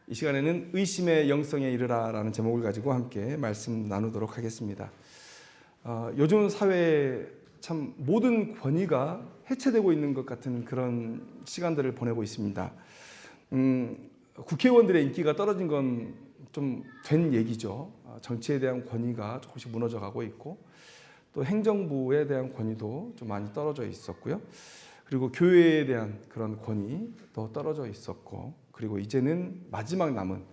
이 시간에는 의심의 영성에 이르라라는 제목을 가지고 함께 말씀 나누도록 하겠습니다. 요즘 사회에 참 모든 권위가 해체되고 있는 것 같은 그런 시간들을 보내고 있습니다. 국회의원들의 인기가 떨어진 건 좀 된 얘기죠. 정치에 대한 권위가 조금씩 무너져 가고 있고, 또 행정부에 대한 권위도 좀 많이 떨어져 있었고요. 그리고 교회에 대한 그런 권위도 떨어져 있었고, 그리고 이제는 마지막 남은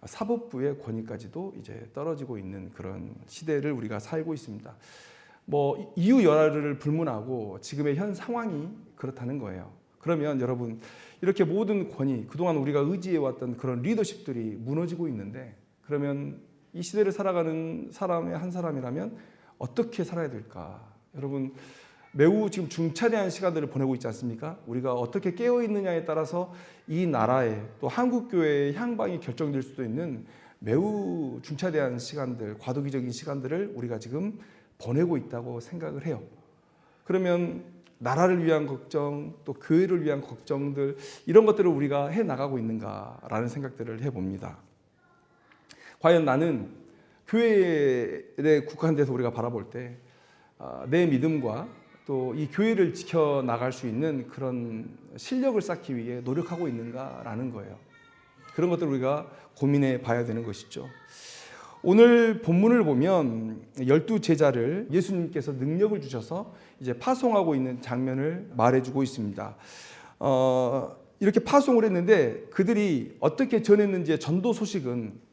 사법부의 권위까지도 이제 떨어지고 있는 그런 시대를 우리가 살고 있습니다. 뭐 이유 여하를 불문하고 지금의 현 상황이 그렇다는 거예요. 그러면 여러분, 이렇게 모든 권위, 그동안 우리가 의지해왔던 그런 리더십들이 무너지고 있는데, 그러면 이 시대를 살아가는 사람의 한 사람이라면 어떻게 살아야 될까? 여러분, 매우 지금 중차대한 시간들을 보내고 있지 않습니까? 우리가 어떻게 깨어있느냐에 따라서 이 나라의 또 한국교회의 향방이 결정될 수도 있는 매우 중차대한 시간들, 과도기적인 시간들을 우리가 지금 보내고 있다고 생각을 해요. 그러면 나라를 위한 걱정, 또 교회를 위한 걱정들, 이런 것들을 우리가 해나가고 있는가라는 생각들을 해봅니다. 과연 나는 교회에 국한돼서 우리가 바라볼 때 내 믿음과 또 이 교회를 지켜나갈 수 있는 그런 실력을 쌓기 위해 노력하고 있는가라는 거예요. 그런 것들을 우리가 고민해 봐야 되는 것이죠. 오늘 본문을 보면 12제자를 예수님께서 능력을 주셔서 이제 파송하고 있는 장면을 말해주고 있습니다. 이렇게 파송을 했는데 그들이 어떻게 전했는지의 전도 소식은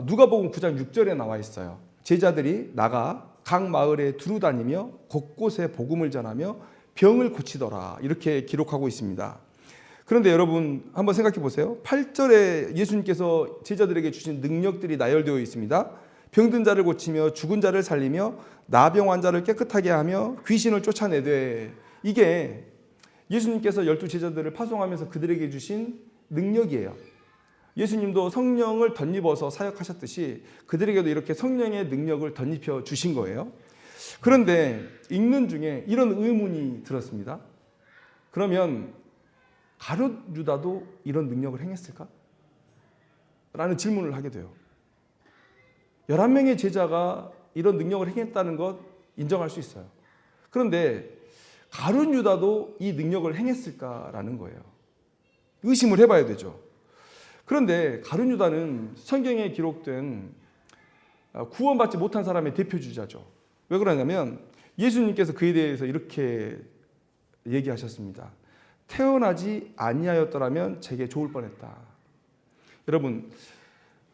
누가복음 9장 6절에 나와 있어요. 제자들이 나가 각 마을에 두루 다니며 곳곳에 복음을 전하며 병을 고치더라, 이렇게 기록하고 있습니다. 그런데 여러분 한번 생각해 보세요. 8절에 예수님께서 제자들에게 주신 능력들이 나열되어 있습니다. 병든 자를 고치며 죽은 자를 살리며 나병 환자를 깨끗하게 하며 귀신을 쫓아내되, 이게 예수님께서 12제자들을 파송하면서 그들에게 주신 능력이에요. 예수님도 성령을 덧입어서 사역하셨듯이 그들에게도 이렇게 성령의 능력을 덧입혀 주신 거예요. 그런데 읽는 중에 이런 의문이 들었습니다. 그러면 가룟 유다도 이런 능력을 행했을까? 라는 질문을 하게 돼요. 11명의 제자가 이런 능력을 행했다는 것 인정할 수 있어요. 그런데 가룟 유다도 이 능력을 행했을까라는 거예요. 의심을 해봐야 되죠. 그런데 가룟 유다는 성경에 기록된 구원받지 못한 사람의 대표주자죠. 왜 그러냐면 예수님께서 그에 대해서 이렇게 얘기하셨습니다. 태어나지 아니하였더라면 제게 좋을 뻔했다. 여러분,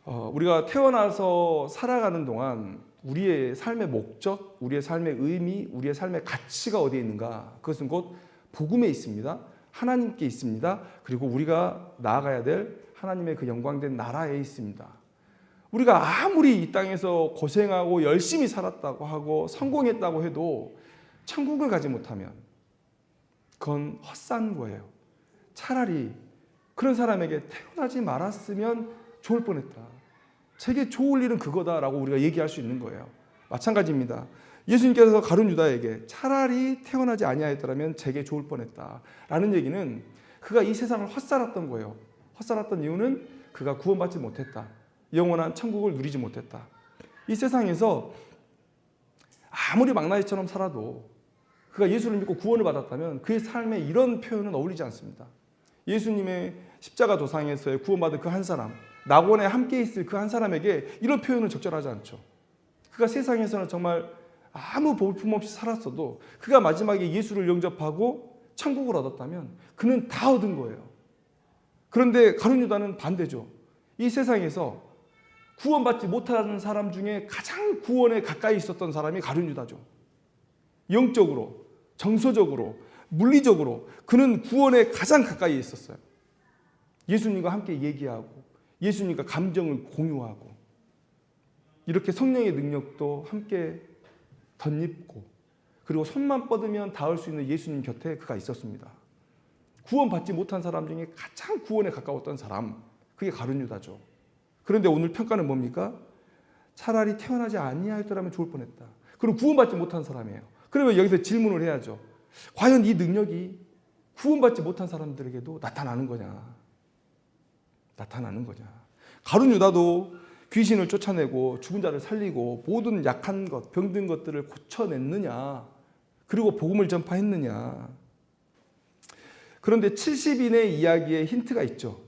우리가 태어나서 살아가는 동안 우리의 삶의 목적, 우리의 삶의 의미, 우리의 삶의 가치가 어디에 있는가? 그것은 곧 복음에 있습니다. 하나님께 있습니다. 그리고 우리가 나아가야 될 하나님의 그 영광된 나라에 있습니다. 우리가 아무리 이 땅에서 고생하고 열심히 살았다고 하고 성공했다고 해도 천국을 가지 못하면 그건 헛산 거예요. 차라리 그런 사람에게 태어나지 말았으면 좋을 뻔했다. 제게 좋을 일은 그거다라고 우리가 얘기할 수 있는 거예요. 마찬가지입니다. 예수님께서 가룟 유다에게 차라리 태어나지 아니하였더라면 제게 좋을 뻔했다 라는 얘기는 그가 이 세상을 헛살았던 거예요. 헛살았던 이유는 그가 구원받지 못했다. 영원한 천국을 누리지 못했다. 이 세상에서 아무리 망나니처럼 살아도 그가 예수를 믿고 구원을 받았다면 그의 삶에 이런 표현은 어울리지 않습니다. 예수님의 십자가 도상에서의 구원받은 그 한 사람, 낙원에 함께 있을 그 한 사람에게 이런 표현은 적절하지 않죠. 그가 세상에서는 정말 아무 볼품없이 살았어도 그가 마지막에 예수를 영접하고 천국을 얻었다면 그는 다 얻은 거예요. 그런데 가룟 유다는 반대죠. 이 세상에서 구원받지 못하는 사람 중에 가장 구원에 가까이 있었던 사람이 가룟 유다죠. 영적으로, 정서적으로, 물리적으로 그는 구원에 가장 가까이 있었어요. 예수님과 함께 얘기하고 예수님과 감정을 공유하고 이렇게 성령의 능력도 함께 덧입고 그리고 손만 뻗으면 닿을 수 있는 예수님 곁에 그가 있었습니다. 구원받지 못한 사람 중에 가장 구원에 가까웠던 사람, 그게 가룟 유다죠. 그런데 오늘 평가는 뭡니까? 차라리 태어나지 아니하였더라면 좋을 뻔했다. 그리고 구원받지 못한 사람이에요. 그러면 여기서 질문을 해야죠. 과연 이 능력이 구원받지 못한 사람들에게도 나타나는 거냐? 나타나는 거냐? 가룟 유다도 귀신을 쫓아내고 죽은 자를 살리고 모든 약한 것, 병든 것들을 고쳐냈느냐? 그리고 복음을 전파했느냐? 그런데 70인의 이야기에 힌트가 있죠.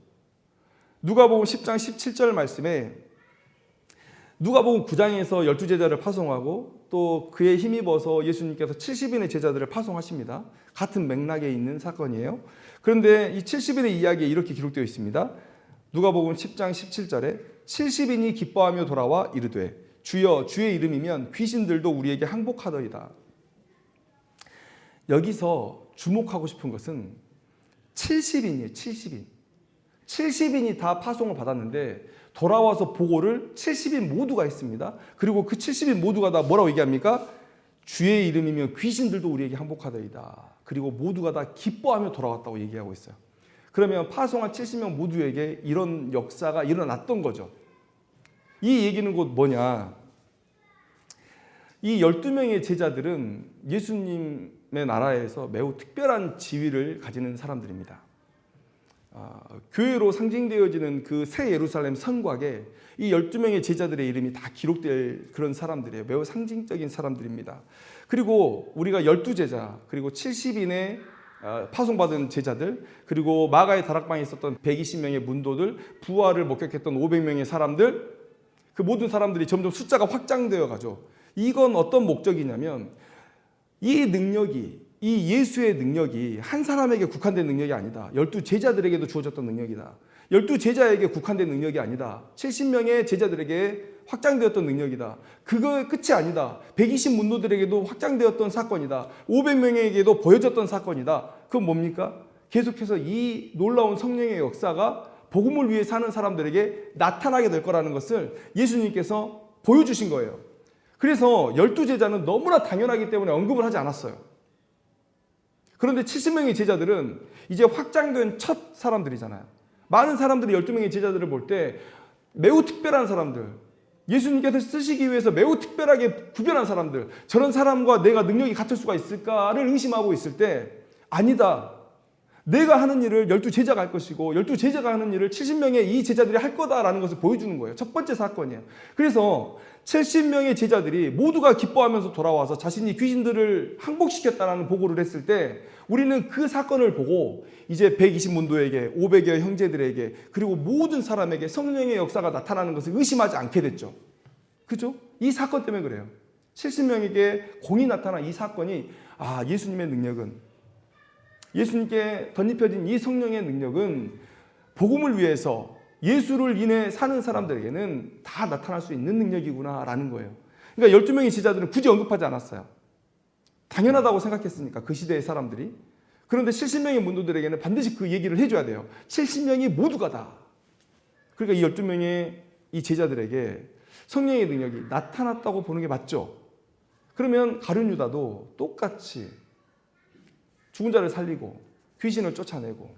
누가복음 10장 17절 말씀에 누가복음 9장에서 12제자를 파송하고 또 그에 힘입어서 예수님께서 70인의 제자들을 파송하십니다. 같은 맥락에 있는 사건이에요. 그런데 이 70인의 이야기에 이렇게 기록되어 있습니다. 누가복음 10장 17절에 70인이 기뻐하며 돌아와 이르되 주여 주의 이름이면 귀신들도 우리에게 항복하더이다. 여기서 주목하고 싶은 것은 70인이에요. 70인. 70인이 다 파송을 받았는데 돌아와서 보고를 70인 모두가 했습니다. 그리고 그 70인 모두가 다 뭐라고 얘기합니까? 주의 이름이면 귀신들도 우리에게 항복하더이다. 그리고 모두가 다 기뻐하며 돌아왔다고 얘기하고 있어요. 그러면 파송한 70명 모두에게 이런 역사가 일어났던 거죠. 이 얘기는 곧 뭐냐? 이 12명의 제자들은 예수님의 나라에서 매우 특별한 지위를 가지는 사람들입니다. 교회로 상징되어지는 그 새 예루살렘 성곽에 이 12명의 제자들의 이름이 다 기록될 그런 사람들이에요. 매우 상징적인 사람들입니다. 그리고 우리가 12제자, 그리고 70인의 파송받은 제자들, 그리고 마가의 다락방에 있었던 120명의 문도들, 부활을 목격했던 500명의 사람들, 그 모든 사람들이 점점 숫자가 확장되어 가죠. 이건 어떤 목적이냐면 이 능력이, 이 예수의 능력이 한 사람에게 국한된 능력이 아니다. 12제자들에게도 주어졌던 능력이다. 12제자에게 국한된 능력이 아니다. 70명의 제자들에게 확장되었던 능력이다. 그거 끝이 아니다. 120 문도들에게도 확장되었던 사건이다. 500명에게도 보여졌던 사건이다. 그건 뭡니까? 계속해서 이 놀라운 성령의 역사가 복음을 위해 사는 사람들에게 나타나게 될 거라는 것을 예수님께서 보여주신 거예요. 그래서 12제자는 너무나 당연하기 때문에 언급을 하지 않았어요. 그런데 70명의 제자들은 이제 확장된 첫 사람들이잖아요. 많은 사람들이 12명의 제자들을 볼 때 매우 특별한 사람들, 예수님께서 쓰시기 위해서 매우 특별하게 구별한 사람들, 저런 사람과 내가 능력이 같을 수가 있을까를 의심하고 있을 때 아니다. 내가 하는 일을 12제자가 할 것이고 12제자가 하는 일을 70명의 이 제자들이 할 거다라는 것을 보여주는 거예요. 첫 번째 사건이에요. 그래서 70명의 제자들이 모두가 기뻐하면서 돌아와서 자신이 귀신들을 항복시켰다는 보고를 했을 때 우리는 그 사건을 보고 이제 120문도에게 500여 형제들에게 그리고 모든 사람에게 성령의 역사가 나타나는 것을 의심하지 않게 됐죠. 그죠? 이 사건 때문에 그래요. 70명에게 공이 나타난 이 사건이 예수님의 능력은 예수님께 덧입혀진 이 성령의 능력은 복음을 위해서 예수를 인해 사는 사람들에게는 다 나타날 수 있는 능력이구나라는 거예요. 그러니까 12명의 제자들은 굳이 언급하지 않았어요. 당연하다고 생각했으니까 그 시대의 사람들이. 그런데 70명의 문도들에게는 반드시 그 얘기를 해줘야 돼요. 70명이 모두가 다. 그러니까 이 12명의 이 제자들에게 성령의 능력이 나타났다고 보는 게 맞죠. 그러면 가룟 유다도 똑같이 죽은 자를 살리고 귀신을 쫓아내고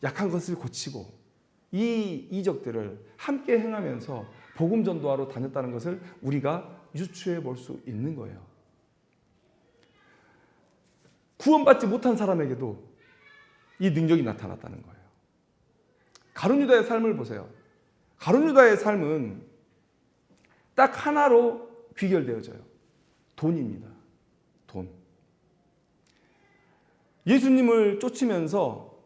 약한 것을 고치고 이 이적들을 함께 행하면서 복음 전도하러 다녔다는 것을 우리가 유추해 볼 수 있는 거예요. 구원받지 못한 사람에게도 이 능력이 나타났다는 거예요. 가룟 유다의 삶을 보세요. 가룟 유다의 삶은 딱 하나로 귀결되어져요. 돈입니다. 돈. 예수님을 쫓으면서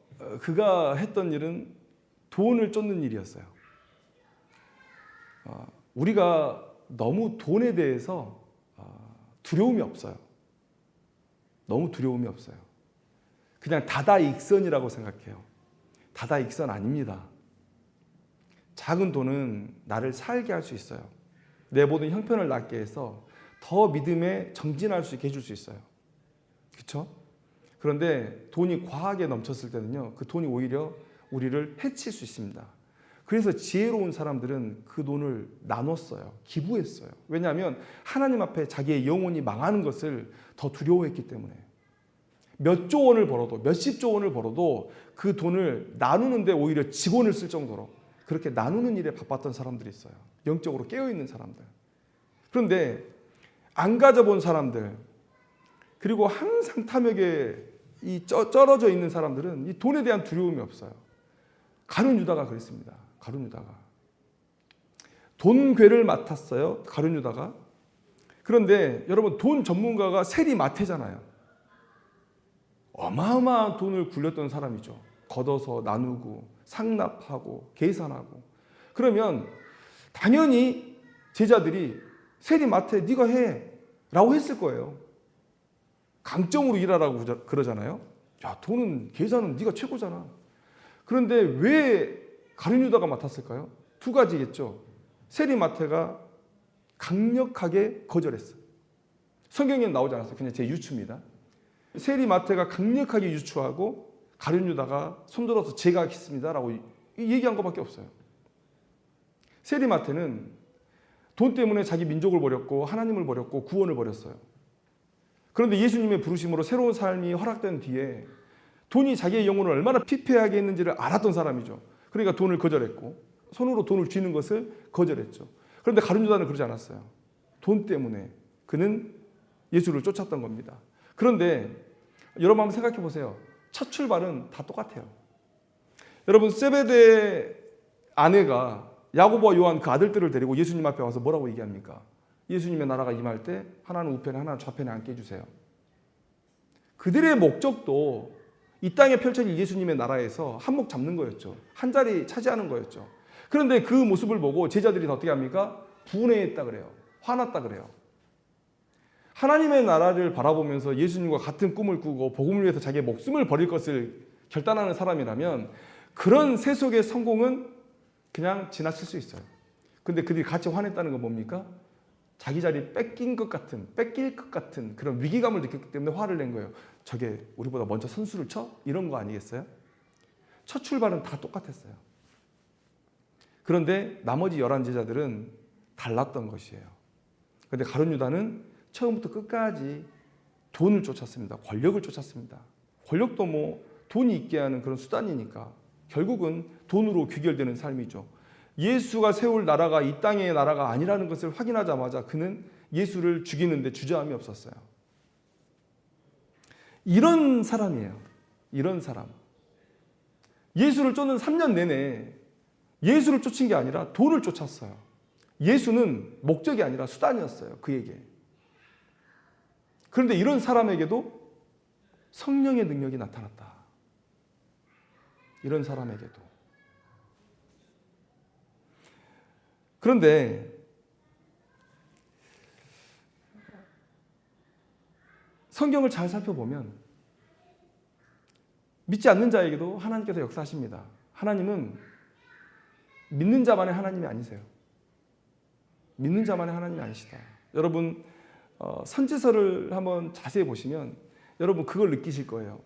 그가 했던 일은 돈을 쫓는 일이었어요. 우리가 너무 돈에 대해서 두려움이 없어요. 너무 두려움이 없어요. 그냥 다다익선이라고 생각해요. 다다익선 아닙니다. 작은 돈은 나를 살게 할 수 있어요. 내 모든 형편을 낫게 해서 더 믿음에 정진할 수 있게 해줄 수 있어요. 그렇죠? 그런데 돈이 과하게 넘쳤을 때는요, 그 돈이 오히려 우리를 해칠 수 있습니다. 그래서 지혜로운 사람들은 그 돈을 나눴어요. 기부했어요. 왜냐하면 하나님 앞에 자기의 영혼이 망하는 것을 더 두려워했기 때문에. 몇 조 원을 벌어도, 몇십조 원을 벌어도 그 돈을 나누는데 오히려 직원을 쓸 정도로 그렇게 나누는 일에 바빴던 사람들이 있어요. 영적으로 깨어있는 사람들. 그런데 안 가져본 사람들, 그리고 항상 탐욕에 쩔어져 있는 사람들은 이 돈에 대한 두려움이 없어요. 가룟 유다가 그랬습니다. 가룟 유다가. 돈괴를 맡았어요. 가룟 유다가. 그런데 여러분 돈 전문가가 세리마태잖아요. 어마어마한 돈을 굴렸던 사람이죠. 걷어서 나누고 상납하고 계산하고. 그러면 당연히 제자들이 세리마태 네가 해 라고 했을 거예요. 강점으로 일하라고 그러잖아요. 야, 돈은 계산은 네가 최고잖아. 그런데 왜 가룟 유다가 맡았을까요? 두 가지겠죠. 세리마태가 강력하게 거절했어요. 성경에는 나오지 않았어요. 그냥 제 유추입니다. 세리마태가 강력하게 유추하고 가룟 유다가 손들어서 제가 하겠습니다라고 얘기한 것밖에 없어요. 세리마태는 돈 때문에 자기 민족을 버렸고 하나님을 버렸고 구원을 버렸어요. 그런데 예수님의 부르심으로 새로운 삶이 허락된 뒤에 돈이 자기의 영혼을 얼마나 피폐하게 했는지를 알았던 사람이죠. 그러니까 돈을 거절했고 손으로 돈을 쥐는 것을 거절했죠. 그런데 가룟 유다는 그러지 않았어요. 돈 때문에 그는 예수를 쫓았던 겁니다. 그런데 여러분 한번 생각해 보세요. 첫 출발은 다 똑같아요. 여러분 세베대의 아내가 야고보와 요한 그 아들들을 데리고 예수님 앞에 와서 뭐라고 얘기합니까? 예수님의 나라가 임할 때 하나는 우편에 하나는 좌편에 앉게 해주세요. 그들의 목적도 이 땅에 펼쳐질 예수님의 나라에서 한몫 잡는 거였죠. 한 자리 차지하는 거였죠. 그런데 그 모습을 보고 제자들이 어떻게 합니까? 분해했다 그래요. 화났다 그래요. 하나님의 나라를 바라보면서 예수님과 같은 꿈을 꾸고 복음을 위해서 자기의 목숨을 버릴 것을 결단하는 사람이라면 그런 세속의 성공은 그냥 지나칠 수 있어요. 근데 그들이 같이 화냈다는 건 뭡니까? 자기 자리 뺏길 것 같은 그런 위기감을 느꼈기 때문에 화를 낸 거예요. 저게 우리보다 먼저 선수를 쳐? 이런 거 아니겠어요? 첫 출발은 다 똑같았어요. 그런데 나머지 11제자들은 달랐던 것이에요. 그런데 가룟 유다는 처음부터 끝까지 돈을 쫓았습니다. 권력을 쫓았습니다. 권력도 뭐 돈이 있게 하는 그런 수단이니까 결국은 돈으로 귀결되는 삶이죠. 예수가 세울 나라가 이 땅의 나라가 아니라는 것을 확인하자마자 그는 예수를 죽이는데 주저함이 없었어요. 이런 사람이에요. 이런 사람. 예수를 쫓는 3년 내내 예수를 쫓은 게 아니라 돈을 쫓았어요. 예수는 목적이 아니라 수단이었어요. 그에게. 그런데 이런 사람에게도 성령의 능력이 나타났다. 이런 사람에게도. 그런데 성경을 잘 살펴보면 믿지 않는 자에게도 하나님께서 역사하십니다. 하나님은 믿는 자만의 하나님이 아니세요. 믿는 자만의 하나님이 아니시다. 여러분 선지서를 한번 자세히 보시면 여러분 그걸 느끼실 거예요.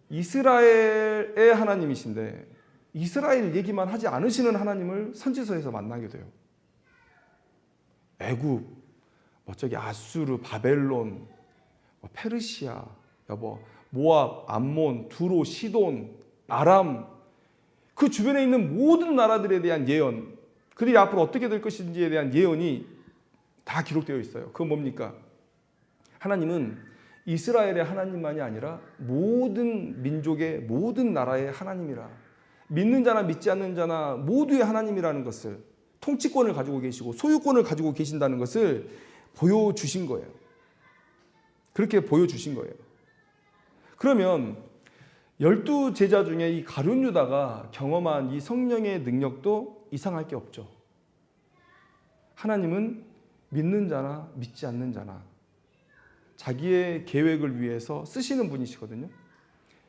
이스라엘의 하나님이신데 이스라엘 얘기만 하지 않으시는 하나님을 선지서에서 만나게 돼요. 애굽, 저기 아수르, 바벨론, 페르시아, 모압, 암몬, 두로, 시돈, 아람, 그 주변에 있는 모든 나라들에 대한 예언, 그들이 앞으로 어떻게 될 것인지에 대한 예언이 다 기록되어 있어요. 그건 뭡니까? 하나님은 이스라엘의 하나님만이 아니라 모든 민족의 모든 나라의 하나님이라. 믿는 자나 믿지 않는 자나 모두의 하나님이라는 것을, 통치권을 가지고 계시고 소유권을 가지고 계신다는 것을 보여주신 거예요. 그렇게 보여주신 거예요. 그러면 12제자 중에 이 가룟 유다가 경험한 이 성령의 능력도 이상할 게 없죠. 하나님은 믿는 자나 믿지 않는 자나 자기의 계획을 위해서 쓰시는 분이시거든요.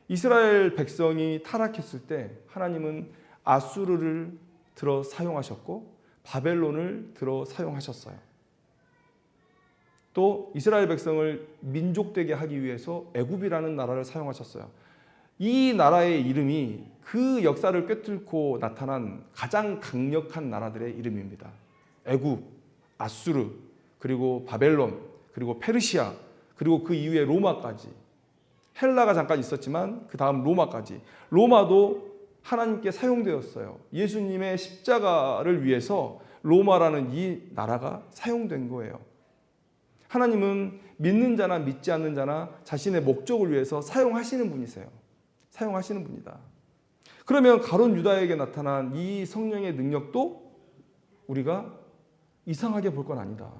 이스라엘 백성이 타락했을 때 하나님은 아수르를 들어 사용하셨고 바벨론을 들어 사용하셨어요. 또 이스라엘 백성을 민족되게 하기 위해서 애굽이라는 나라를 사용하셨어요. 이 나라의 이름이 그 역사를 꿰뚫고 나타난 가장 강력한 나라들의 이름입니다. 애굽, 아수르, 그리고 바벨론, 그리고 페르시아, 그리고 그 이후에 로마까지. 헬라가 잠깐 있었지만 그 다음 로마까지. 로마도 하나님께 사용되었어요. 예수님의 십자가를 위해서 로마라는 이 나라가 사용된 거예요. 하나님은 믿는 자나 믿지 않는 자나 자신의 목적을 위해서 사용하시는 분이세요. 사용하시는 분이다. 그러면 가룟 유다에게 나타난 이 성령의 능력도 우리가 이상하게 볼 건 아니다.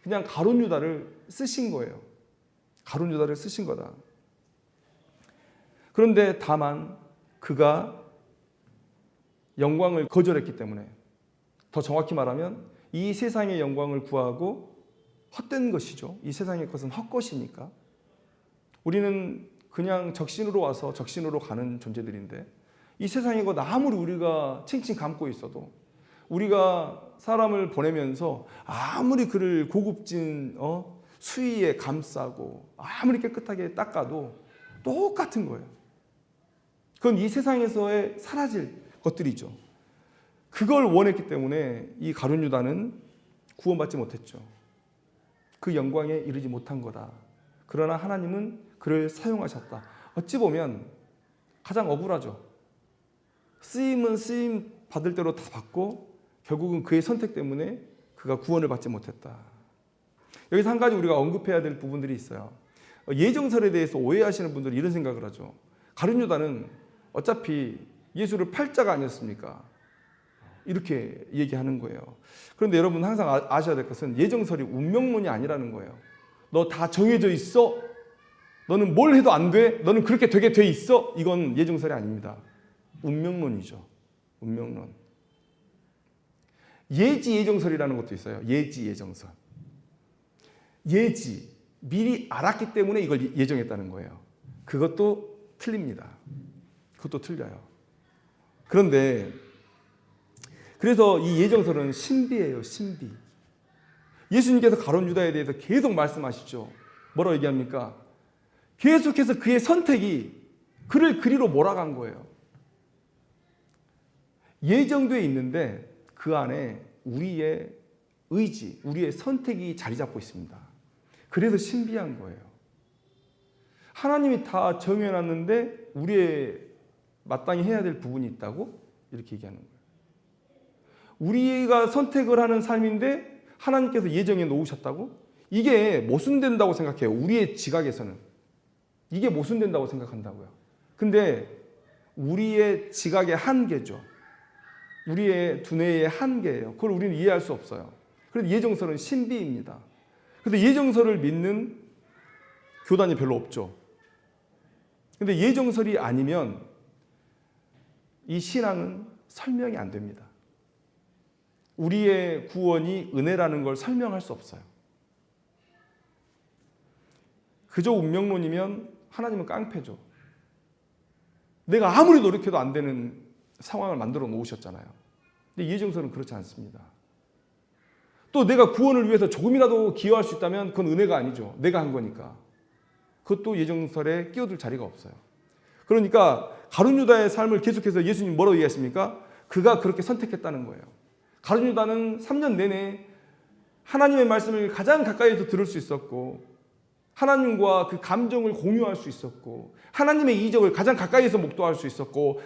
그냥 가룟 유다를 쓰신 거예요. 가룟 유다를 쓰신 거다. 그런데 다만 그가 영광을 거절했기 때문에, 더 정확히 말하면 이 세상의 영광을 구하고 헛된 것이죠. 이 세상의 것은 헛것이니까. 우리는 그냥 적신으로 와서 적신으로 가는 존재들인데, 이 세상의 것 아무리 우리가 칭칭 감고 있어도, 우리가 사람을 보내면서 아무리 그를 고급진 수위에 감싸고 아무리 깨끗하게 닦아도 똑같은 거예요. 그건 이 세상에서의 사라질 것들이죠. 그걸 원했기 때문에 이 가룟 유다는 구원받지 못했죠. 그 영광에 이르지 못한 거다. 그러나 하나님은 그를 사용하셨다. 어찌 보면 가장 억울하죠. 쓰임은 쓰임 받을 대로 다 받고 결국은 그의 선택 때문에 그가 구원을 받지 못했다. 여기서 한 가지 우리가 언급해야 될 부분들이 있어요. 예정설에 대해서 오해하시는 분들이 이런 생각을 하죠. 가룟 유다는 어차피 예수를 팔 자가 아니었습니까? 이렇게 얘기하는 거예요. 그런데 여러분 항상 아셔야 될 것은 예정설이 운명론이 아니라는 거예요. 너 다 정해져 있어? 너는 뭘 해도 안 돼? 너는 그렇게 되게 돼 있어? 이건 예정설이 아닙니다. 운명론이죠. 운명론. 예지 예정설이라는 것도 있어요. 예지 예정설. 예지, 미리 알았기 때문에 이걸 예정했다는 거예요. 그것도 틀립니다. 그것도 틀려요. 그런데 그래서 이 예정설은 신비예요. 신비. 예수님께서 가룟 유다에 대해서 계속 말씀하시죠. 뭐라고 얘기합니까? 계속해서 그의 선택이 그를 그리로 몰아간 거예요. 예정되어 있는데 그 안에 우리의 의지, 우리의 선택이 자리 잡고 있습니다. 그래서 신비한 거예요. 하나님이 다 정해놨는데 우리의 마땅히 해야 될 부분이 있다고 이렇게 얘기하는 거예요. 우리가 선택을 하는 삶인데 하나님께서 예정해 놓으셨다고? 이게 모순된다고 생각해요. 우리의 지각에서는. 이게 모순된다고 생각한다고요. 근데 우리의 지각의 한계죠. 우리의 두뇌의 한계예요. 그걸 우리는 이해할 수 없어요. 그래서 예정설은 신비입니다. 그래서 예정설을 믿는 교단이 별로 없죠. 근데 예정설이 아니면 이 신앙은 설명이 안 됩니다. 우리의 구원이 은혜라는 걸 설명할 수 없어요. 그저 운명론이면 하나님은 깡패죠. 내가 아무리 노력해도 안 되는 상황을 만들어 놓으셨잖아요. 근데 예정설은 그렇지 않습니다. 또 내가 구원을 위해서 조금이라도 기여할 수 있다면 그건 은혜가 아니죠. 내가 한 거니까. 그것도 예정설에 끼어들 자리가 없어요. 그러니까 가룟 유다의 삶을 계속해서 예수님 뭐라고 얘기하십니까? 그가 그렇게 선택했다는 거예요. 가룟 유다는 3년 내내 하나님의 말씀을 가장 가까이에서 들을 수 있었고, 하나님과 그 감정을 공유할 수 있었고, 하나님의 이적을 가장 가까이에서 목도할 수 있었고,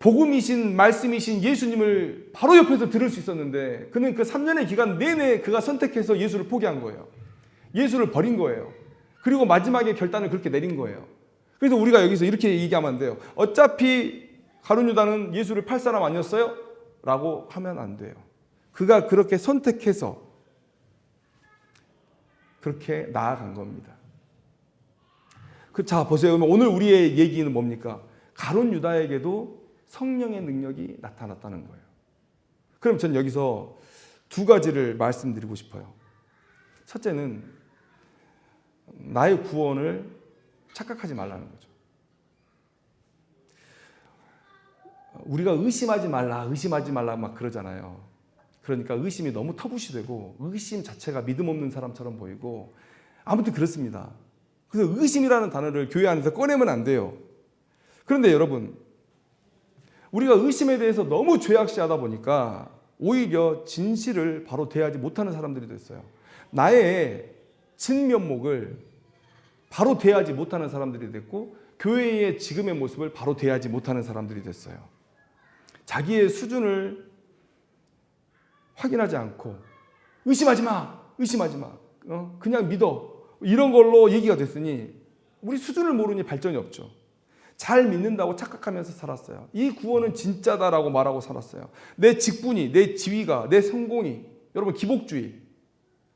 복음이신 말씀이신 예수님을 바로 옆에서 들을 수 있었는데, 그는 그 3년의 기간 내내 그가 선택해서 예수를 포기한 거예요. 예수를 버린 거예요. 그리고 마지막에 결단을 그렇게 내린 거예요. 그래서 우리가 여기서 이렇게 얘기하면 안 돼요. 어차피 가룟 유다는 예수를 팔 사람 아니었어요? 라고 하면 안 돼요. 그가 그렇게 선택해서 그렇게 나아간 겁니다. 자, 보세요. 그러면 오늘 우리의 얘기는 뭡니까? 가룟 유다에게도 성령의 능력이 나타났다는 거예요. 그럼 전 여기서 두 가지를 말씀드리고 싶어요. 첫째는 나의 구원을 착각하지 말라는 거죠. 우리가 의심하지 말라 막 그러잖아요. 그러니까 의심이 너무 터부시 되고 의심 자체가 믿음 없는 사람처럼 보이고, 아무튼 그렇습니다. 그래서 의심이라는 단어를 교회 안에서 꺼내면 안 돼요. 그런데 여러분, 우리가 의심에 대해서 너무 죄악시하다 보니까 오히려 진실을 바로 대하지 못하는 사람들이 됐어요. 나의 진면목을 바로 대하지 못하는 사람들이 됐고, 교회의 지금의 모습을 바로 대하지 못하는 사람들이 됐어요. 자기의 수준을 확인하지 않고 의심하지 마, 그냥 믿어, 이런 걸로 얘기가 됐으니 우리 수준을 모르니 발전이 없죠. 잘 믿는다고 착각하면서 살았어요. 이 구원은 진짜다라고 말하고 살았어요. 내 직분이, 내 지위가, 내 성공이, 여러분 기복주의.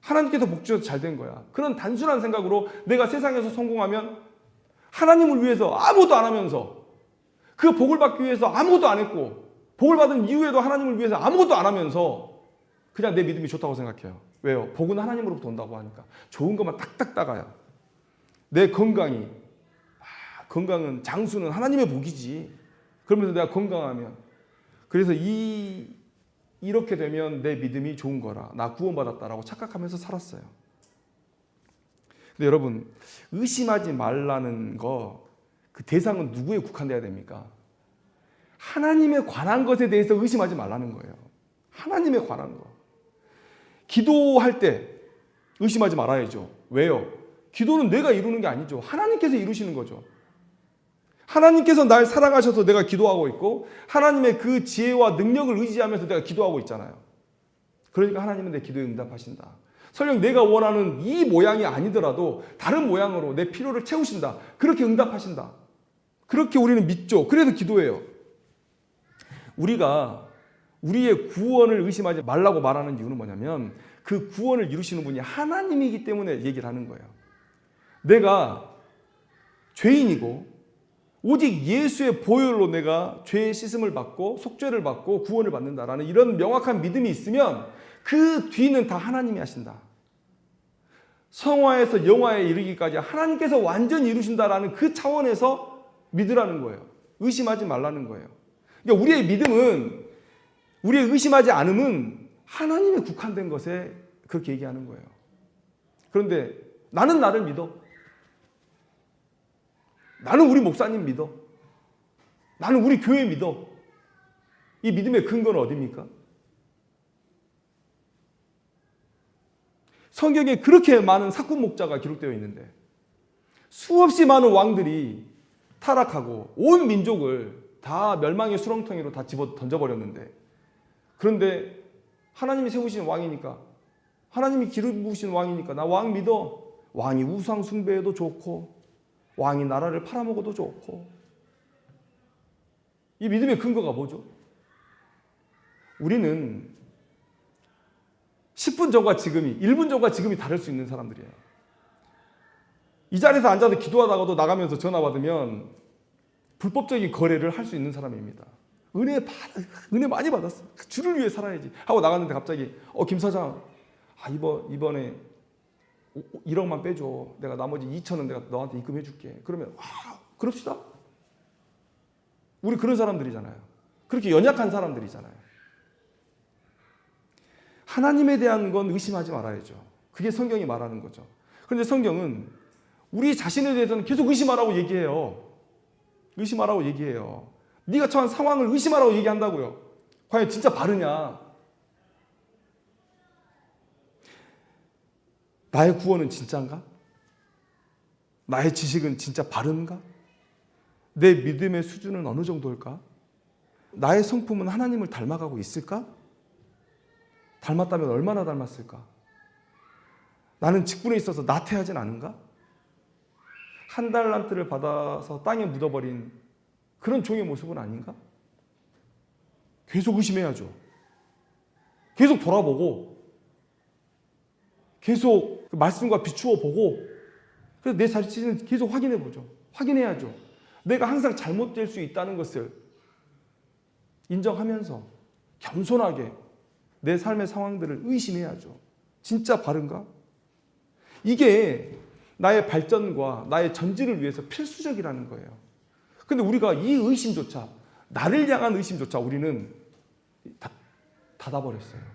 하나님께서 복주셔서 잘 된 거야. 그런 단순한 생각으로 내가 세상에서 성공하면 하나님을 위해서 아무것도 안 하면서 그 복을 받기 위해서 아무것도 안 했고 복을 받은 이후에도 하나님을 위해서 아무것도 안 하면서 그냥 내 믿음이 좋다고 생각해요. 왜요? 복은 하나님으로부터 온다고 하니까. 좋은 것만 딱딱 따가요. 내 건강이, 건강은 장수는 하나님의 복이지. 그러면서 내가 건강하면, 그래서 이렇게 되면 내 믿음이 좋은 거라, 나 구원받았다라고 착각하면서 살았어요. 근데 여러분, 의심하지 말라는 거, 그 대상은 누구에 국한돼야 됩니까? 하나님에 관한 것에 대해서 의심하지 말라는 거예요. 하나님에 관한 거. 기도할 때 의심하지 말아야죠. 왜요? 기도는 내가 이루는 게 아니죠. 하나님께서 이루시는 거죠. 하나님께서 날 사랑하셔서 내가 기도하고 있고 하나님의 그 지혜와 능력을 의지하면서 내가 기도하고 있잖아요. 그러니까 하나님은 내 기도에 응답하신다. 설령 내가 원하는 이 모양이 아니더라도 다른 모양으로 내 필요를 채우신다. 그렇게 응답하신다. 그렇게 우리는 믿죠. 그래서 기도해요. 우리가 우리의 구원을 의심하지 말라고 말하는 이유는 뭐냐면 그 구원을 이루시는 분이 하나님이기 때문에 얘기를 하는 거예요. 내가 죄인이고 오직 예수의 보혈로 내가 죄의 씻음을 받고 속죄를 받고 구원을 받는다라는 이런 명확한 믿음이 있으면 그 뒤는 다 하나님이 하신다. 성화에서 영화에 이르기까지 하나님께서 완전히 이루신다라는 그 차원에서 믿으라는 거예요. 의심하지 말라는 거예요. 그러니까 우리의 믿음은, 우리의 의심하지 않음은 하나님에 국한된 것에 그렇게 얘기하는 거예요. 그런데 나는 나를 믿어. 나는 우리 목사님 믿어. 나는 우리 교회 믿어. 이 믿음의 근거는 어디입니까? 성경에 그렇게 많은 사꾼 목자가 기록되어 있는데 수없이 많은 왕들이 타락하고 온 민족을 다 멸망의 수렁텅이로 다 집어 던져버렸는데, 그런데 하나님이 세우신 왕이니까, 하나님이 기름 부으신 왕이니까 나 왕 믿어. 왕이 우상 숭배해도 좋고 왕이 나라를 팔아먹어도 좋고. 이 믿음의 근거가 뭐죠? 우리는 10분 전과 지금이, 1분 전과 지금이 다를 수 있는 사람들이에요. 이 자리에서 앉아서 기도하다가도 나가면서 전화 받으면 불법적인 거래를 할 수 있는 사람입니다. 은혜 많이 받았어. 주를 위해 살아야지 하고 나갔는데 갑자기 김 사장, 이번에 1억만 빼줘. 내가 나머지 2천은 내가 너한테 입금해 줄게. 그러면 그럽시다. 우리 그런 사람들이잖아요. 그렇게 연약한 사람들이잖아요. 하나님에 대한 건 의심하지 말아야죠. 그게 성경이 말하는 거죠. 그런데 성경은 우리 자신에 대해서는 계속 의심하라고 얘기해요. 의심하라고 얘기해요. 네가 처한 상황을 의심하라고 얘기한다고요. 과연 진짜 바르냐? 나의 구원은 진짜인가? 나의 지식은 진짜 바른가? 내 믿음의 수준은 어느 정도일까? 나의 성품은 하나님을 닮아가고 있을까? 닮았다면 얼마나 닮았을까? 나는 직분에 있어서 나태하진 않은가? 한 달란트를 받아서 땅에 묻어버린 그런 종의 모습은 아닌가? 계속 의심해야죠. 계속 돌아보고 계속 말씀과 비추어 보고, 그래서 내 자신을 계속 확인해 보죠. 확인해야죠. 내가 항상 잘못될 수 있다는 것을 인정하면서 겸손하게 내 삶의 상황들을 의심해야죠. 진짜 바른가? 이게 나의 발전과 나의 전진을 위해서 필수적이라는 거예요. 근데 우리가 이 의심조차, 나를 향한 의심조차 우리는 닫아버렸어요.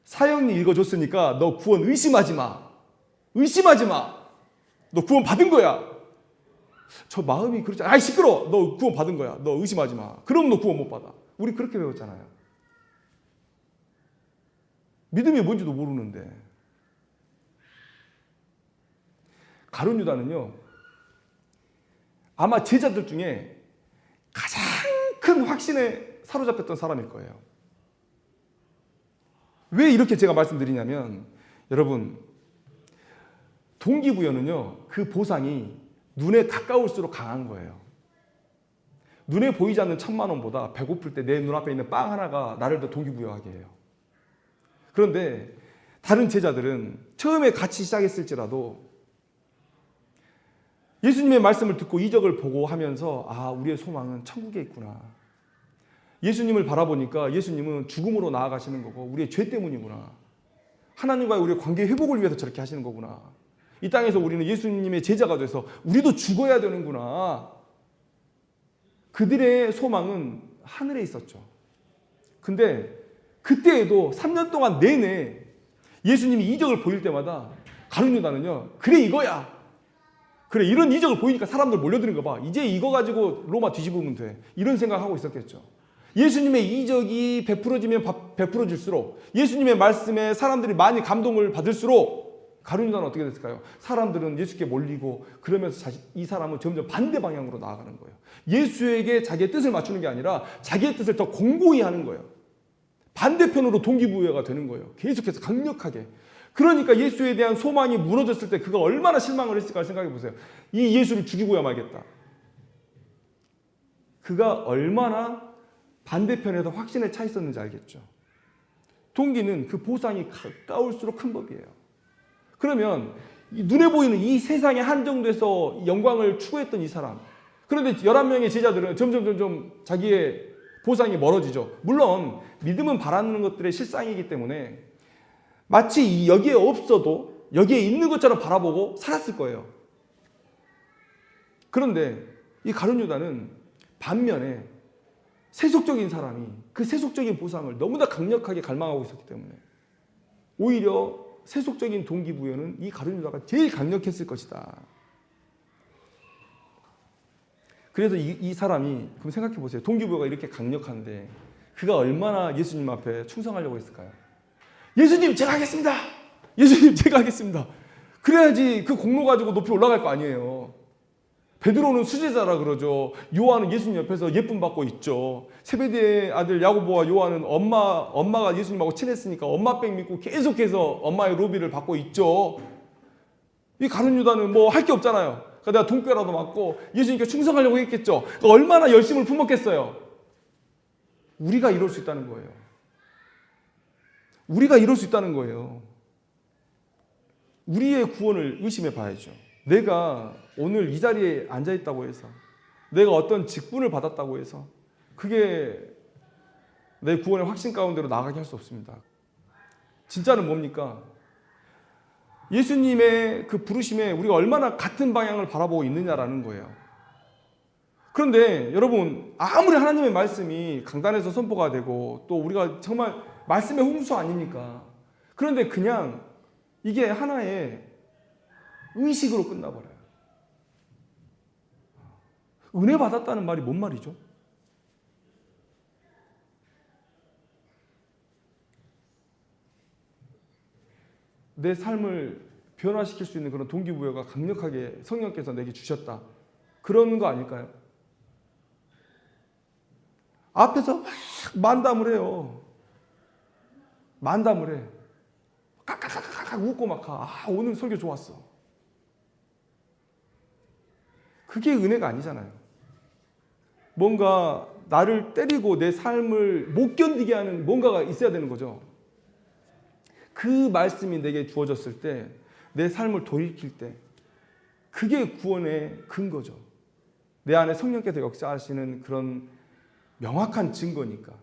사형리 읽어줬으니까 너 구원 의심하지 마. 의심하지 마. 너 구원 받은 거야. 저 마음이 그렇지. 시끄러워. 너 구원 받은 거야. 너 의심하지 마. 그럼 너 구원 못 받아. 우리 그렇게 배웠잖아요. 믿음이 뭔지도 모르는데. 가룟 유다는요, 아마 제자들 중에 가장 큰 확신에 사로잡혔던 사람일 거예요. 왜 이렇게 제가 말씀드리냐면, 여러분, 동기부여는요, 그 보상이 눈에 가까울수록 강한 거예요. 눈에 보이지 않는 1,000만 원보다 배고플 때 내 눈앞에 있는 빵 하나가 나를 더 동기부여하게 해요. 그런데 다른 제자들은 처음에 같이 시작했을지라도 예수님의 말씀을 듣고 이적을 보고 하면서 아, 우리의 소망은 천국에 있구나. 예수님을 바라보니까 예수님은 죽음으로 나아가시는 거고 우리의 죄 때문이구나. 하나님과의 우리의 관계 회복을 위해서 저렇게 하시는 거구나. 이 땅에서 우리는 예수님의 제자가 돼서 우리도 죽어야 되는구나. 그들의 소망은 하늘에 있었죠. 근데 그때에도 3년 동안 내내 예수님이 이적을 보일 때마다 가룟 유다는요, 그래 이거야. 그래 이런 이적을 보이니까 사람들 몰려드는 거 봐. 이제 이거 가지고 로마 뒤집으면 돼. 이런 생각하고 있었겠죠. 예수님의 이적이 베풀어지면 베풀어질수록 예수님의 말씀에 사람들이 많이 감동을 받을수록 가룟 유다는 어떻게 됐을까요? 사람들은 예수께 몰리고 그러면서 이 사람은 점점 반대 방향으로 나아가는 거예요. 예수에게 자기의 뜻을 맞추는 게 아니라 자기의 뜻을 더 공고히 하는 거예요. 반대편으로 동기부여가 되는 거예요. 계속해서 강력하게. 그러니까 예수에 대한 소망이 무너졌을 때 그가 얼마나 실망을 했을까 생각해 보세요. 이 예수를 죽이고야 말겠다. 그가 얼마나 반대편에서 확신에 차 있었는지 알겠죠. 동기는 그 보상이 가까울수록 큰 법이에요. 그러면 눈에 보이는 이 세상에 한정돼서 영광을 추구했던 이 사람. 그런데 11명의 제자들은 점점 자기의 보상이 멀어지죠. 물론 믿음은 바라는 것들의 실상이기 때문에 마치 여기에 없어도 여기에 있는 것처럼 바라보고 살았을 거예요. 그런데 이 가룟 유다는 반면에 세속적인 사람이 그 세속적인 보상을 너무나 강력하게 갈망하고 있었기 때문에 오히려 세속적인 동기부여는 이 가룟 유다가 제일 강력했을 것이다. 그래서 이 사람이 그럼 생각해 보세요. 동기부여가 이렇게 강력한데 그가 얼마나 예수님 앞에 충성하려고 했을까요? 예수님 제가 하겠습니다. 예수님 제가 하겠습니다. 그래야지 그 공로 가지고 높이 올라갈 거 아니에요. 베드로는 수제자라 그러죠. 요한은 예수님 옆에서 예쁨 받고 있죠. 세베대의 아들 야고보와 요한은 엄마가 예수님하고 친했으니까 엄마 백 믿고 계속해서 엄마의 로비를 받고 있죠. 이 가룟 유다는 뭐 할 게 없잖아요. 그러니까 내가 돈꾀라도 맞고 예수님께 충성하려고 했겠죠. 그러니까 얼마나 열심을 품었겠어요. 우리가 이럴 수 있다는 거예요. 우리가 이럴 수 있다는 거예요. 우리의 구원을 의심해 봐야죠. 내가 오늘 이 자리에 앉아 있다고 해서 내가 어떤 직분을 받았다고 해서 그게 내 구원의 확신 가운데로 나가게 할 수 없습니다. 진짜는 뭡니까? 예수님의 그 부르심에 우리가 얼마나 같은 방향을 바라보고 있느냐라는 거예요. 그런데 여러분 아무리 하나님의 말씀이 강단에서 선포가 되고 또 우리가 정말 말씀의 홍수 아닙니까? 그런데 그냥 이게 하나의 의식으로 끝나버려요. 은혜 받았다는 말이 뭔 말이죠? 내 삶을 변화시킬 수 있는 그런 동기부여가 강력하게 성령께서 내게 주셨다. 그런 거 아닐까요? 앞에서 막 만담을 해요. 만담을 해. 깍깍깍깍 웃고 막 가. 아, 오늘 설교 좋았어. 그게 은혜가 아니잖아요. 뭔가 나를 때리고 내 삶을 못 견디게 하는 뭔가가 있어야 되는 거죠. 그 말씀이 내게 주어졌을 때, 내 삶을 돌이킬 때, 그게 구원의 근거죠. 내 안에 성령께서 역사하시는 그런 명확한 증거니까.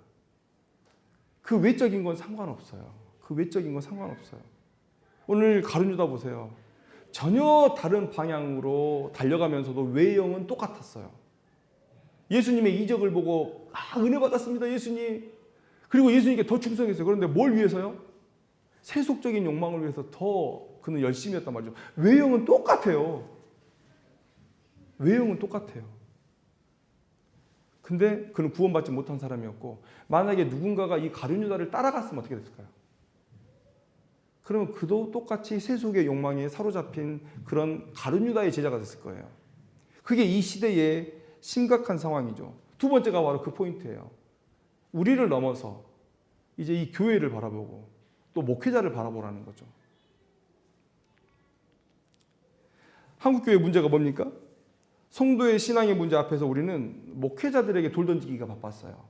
그 외적인 건 상관없어요. 그 외적인 건 상관없어요. 오늘 가룟 유다 보세요. 전혀 다른 방향으로 달려가면서도 외형은 똑같았어요. 예수님의 이적을 보고 은혜 받았습니다 예수님. 그리고 예수님께 더 충성했어요. 그런데 뭘 위해서요? 세속적인 욕망을 위해서 더 그는 열심히 했단 말이죠. 외형은 똑같아요. 외형은 똑같아요. 근데 그는 구원받지 못한 사람이었고 만약에 누군가가 이 가룟 유다를 따라갔으면 어떻게 됐을까요? 그러면 그도 똑같이 세속의 욕망에 사로잡힌 그런 가룟 유다의 제자가 됐을 거예요. 그게 이 시대의 심각한 상황이죠. 두 번째가 바로 그 포인트예요. 우리를 넘어서 이제 이 교회를 바라보고 또 목회자를 바라보라는 거죠. 한국교회 문제가 뭡니까? 성도의 신앙의 문제 앞에서 우리는 목회자들에게 돌 던지기가 바빴어요.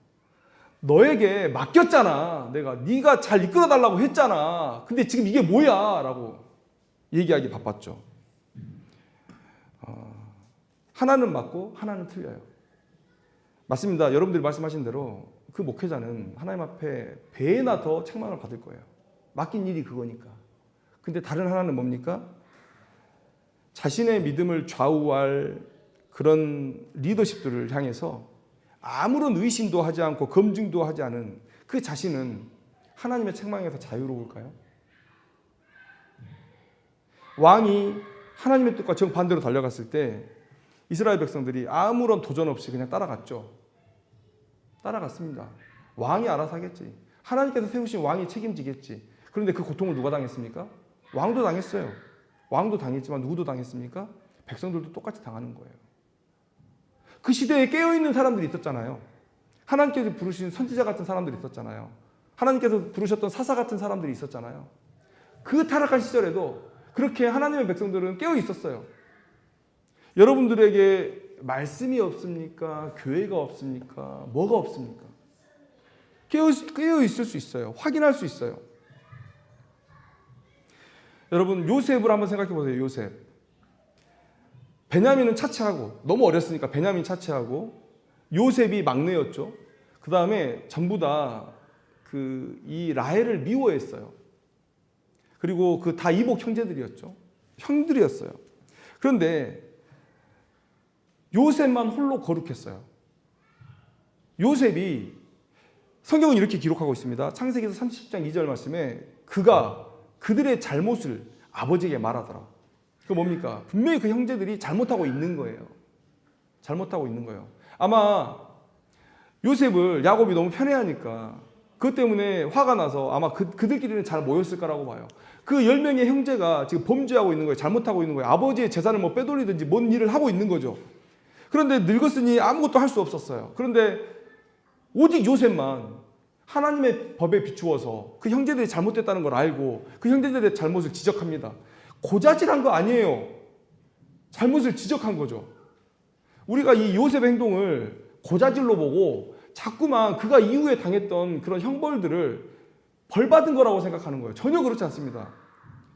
너에게 맡겼잖아. 네가 잘 이끌어 달라고 했잖아. 근데 지금 이게 뭐야? 라고 얘기하기 바빴죠. 하나는 맞고 하나는 틀려요. 맞습니다. 여러분들이 말씀하신 대로 그 목회자는 하나님 앞에 배나 더 책망을 받을 거예요. 맡긴 일이 그거니까. 근데 다른 하나는 뭡니까? 자신의 믿음을 좌우할 그런 리더십들을 향해서 아무런 의심도 하지 않고 검증도 하지 않은 그 자신은 하나님의 책망에서 자유로울까요? 왕이 하나님의 뜻과 정반대로 달려갔을 때 이스라엘 백성들이 아무런 도전 없이 그냥 따라갔죠. 따라갔습니다. 왕이 알아서 하겠지. 하나님께서 세우신 왕이 책임지겠지. 그런데 그 고통을 누가 당했습니까? 왕도 당했어요. 왕도 당했지만 누구도 당했습니까? 백성들도 똑같이 당하는 거예요. 그 시대에 깨어있는 사람들이 있었잖아요. 하나님께서 부르신 선지자 같은 사람들이 있었잖아요. 하나님께서 부르셨던 사사 같은 사람들이 있었잖아요. 그 타락한 시절에도 그렇게 하나님의 백성들은 깨어 있었어요. 여러분들에게 말씀이 없습니까? 교회가 없습니까? 뭐가 없습니까? 깨어 있을 수 있어요. 확인할 수 있어요. 여러분 요셉을 한번 생각해 보세요. 요셉. 베냐민은 차치하고 너무 어렸으니까 베냐민 차치하고 요셉이 막내였죠. 그 다음에 전부 다 이 라헬을 미워했어요. 그리고 그 다 이복 형제들이었죠. 형들이었어요. 그런데 요셉만 홀로 거룩했어요. 요셉이 성경은 이렇게 기록하고 있습니다. 창세기에서 30장 2절 말씀에 그가 그들의 잘못을 아버지에게 말하더라. 그 뭡니까? 분명히 그 형제들이 잘못하고 있는 거예요. 잘못하고 있는 거예요. 아마 요셉을 야곱이 너무 편애하니까 그것 때문에 화가 나서 아마 그들끼리는 잘 모였을 거라고 봐요. 그 10명의 형제가 지금 범죄하고 있는 거예요. 잘못하고 있는 거예요. 아버지의 재산을 뭐 빼돌리든지 뭔 일을 하고 있는 거죠. 그런데 늙었으니 아무것도 할 수 없었어요. 그런데 오직 요셉만 하나님의 법에 비추어서 그 형제들이 잘못됐다는 걸 알고 그 형제들의 잘못을 지적합니다. 고자질한 거 아니에요. 잘못을 지적한 거죠. 우리가 이 요셉의 행동을 고자질로 보고 자꾸만 그가 이후에 당했던 그런 형벌들을 벌받은 거라고 생각하는 거예요. 전혀 그렇지 않습니다.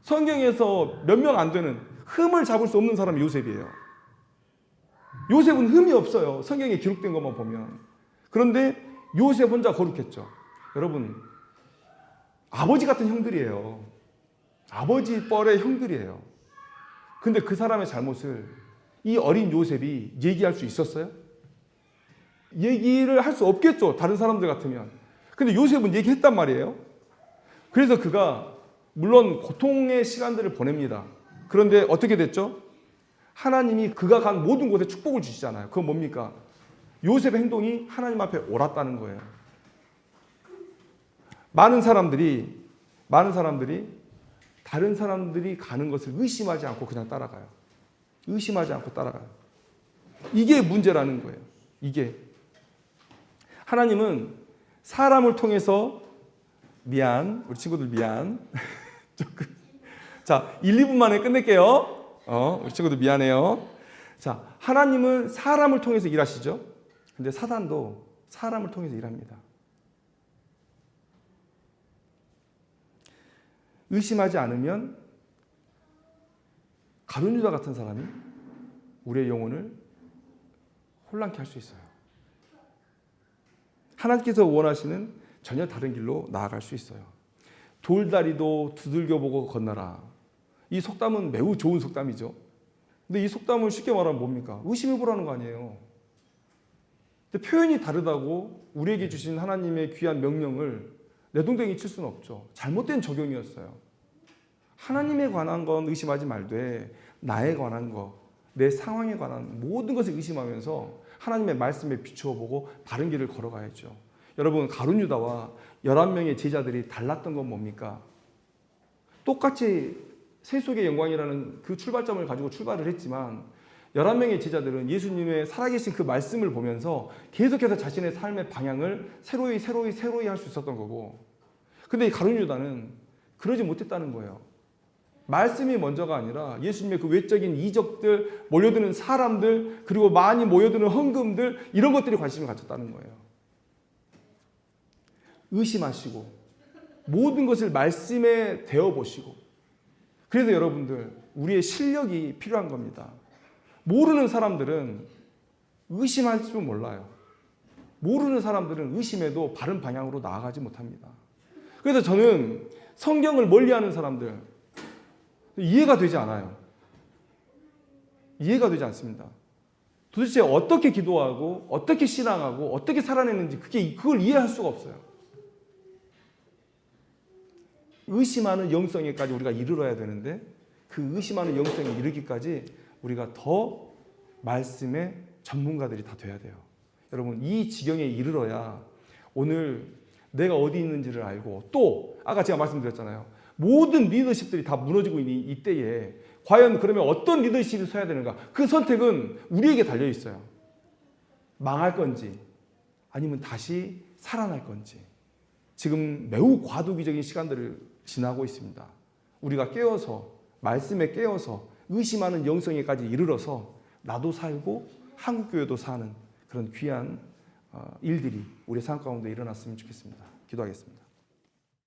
성경에서 몇 명 안 되는 흠을 잡을 수 없는 사람이 요셉이에요. 요셉은 흠이 없어요. 성경에 기록된 것만 보면. 그런데 요셉 혼자 거룩했죠. 여러분, 아버지 같은 형들이에요. 아버지 뻘의 형들이에요. 근데 그 사람의 잘못을 이 어린 요셉이 얘기할 수 있었어요? 얘기를 할 수 없겠죠. 다른 사람들 같으면. 근데 요셉은 얘기했단 말이에요. 그래서 그가 물론 고통의 시간들을 보냅니다. 그런데 어떻게 됐죠? 하나님이 그가 간 모든 곳에 축복을 주시잖아요. 그건 뭡니까? 요셉의 행동이 하나님 앞에 옳았다는 거예요. 많은 사람들이 다른 사람들이 가는 것을 의심하지 않고 그냥 따라가요. 의심하지 않고 따라가요. 이게 문제라는 거예요. 이게. 하나님은 사람을 통해서 우리 친구들 미안. 자, 1, 2분 만에 끝낼게요. 우리 친구들 미안해요. 자, 하나님은 사람을 통해서 일하시죠. 근데 사단도 사람을 통해서 일합니다. 의심하지 않으면 가룟 유다 같은 사람이 우리의 영혼을 혼란케 할 수 있어요. 하나님께서 원하시는 전혀 다른 길로 나아갈 수 있어요. 돌다리도 두들겨보고 건너라. 이 속담은 매우 좋은 속담이죠. 근데 이 속담을 쉽게 말하면 뭡니까? 의심해보라는 거 아니에요. 근데 표현이 다르다고 우리에게 주신 하나님의 귀한 명령을 내동댕이 칠 수는 없죠. 잘못된 적용이었어요. 하나님에 관한 건 의심하지 말되 나에 관한 것, 내 상황에 관한 모든 것을 의심하면서 하나님의 말씀에 비추어 보고 바른 길을 걸어가야죠. 여러분, 가룟 유다와 11명의 제자들이 달랐던 건 뭡니까? 똑같이 세속의 영광이라는 그 출발점을 가지고 출발을 했지만 11명의 제자들은 예수님의 살아계신 그 말씀을 보면서 계속해서 자신의 삶의 방향을 새로이 할 수 있었던 거고, 근데 이 가룟 유다는 그러지 못했다는 거예요. 말씀이 먼저가 아니라 예수님의 그 외적인 이적들, 몰려드는 사람들, 그리고 많이 모여드는 헌금들, 이런 것들이 관심을 가졌다는 거예요. 의심하시고 모든 것을 말씀에 대어보시고. 그래서 여러분들, 우리의 실력이 필요한 겁니다. 모르는 사람들은 의심할 줄 몰라요. 모르는 사람들은 의심해도 바른 방향으로 나아가지 못합니다. 그래서 저는 성경을 멀리하는 사람들 이해가 되지 않아요. 이해가 되지 않습니다. 도대체 어떻게 기도하고 어떻게 신앙하고 어떻게 살아내는지 그걸 이해할 수가 없어요. 의심하는 영성에까지 우리가 이르러야 되는데 그 의심하는 영성에 이르기까지 우리가 더 말씀의 전문가들이 다 돼야 돼요. 여러분, 이 지경에 이르러야 오늘 내가 어디 있는지를 알고, 또 아까 제가 말씀드렸잖아요. 모든 리더십들이 다 무너지고 있는 이때에 과연 그러면 어떤 리더십이 서야 되는가? 그 선택은 우리에게 달려 있어요. 망할 건지 아니면 다시 살아날 건지. 지금 매우 과도기적인 시간들을 지나고 있습니다. 우리가 깨어서, 말씀에 깨어서 의심하는 영성에까지 이르러서 나도 살고 한국교회도 사는 그런 귀한 일들이 우리 삶 가운데 일어났으면 좋겠습니다. 기도하겠습니다.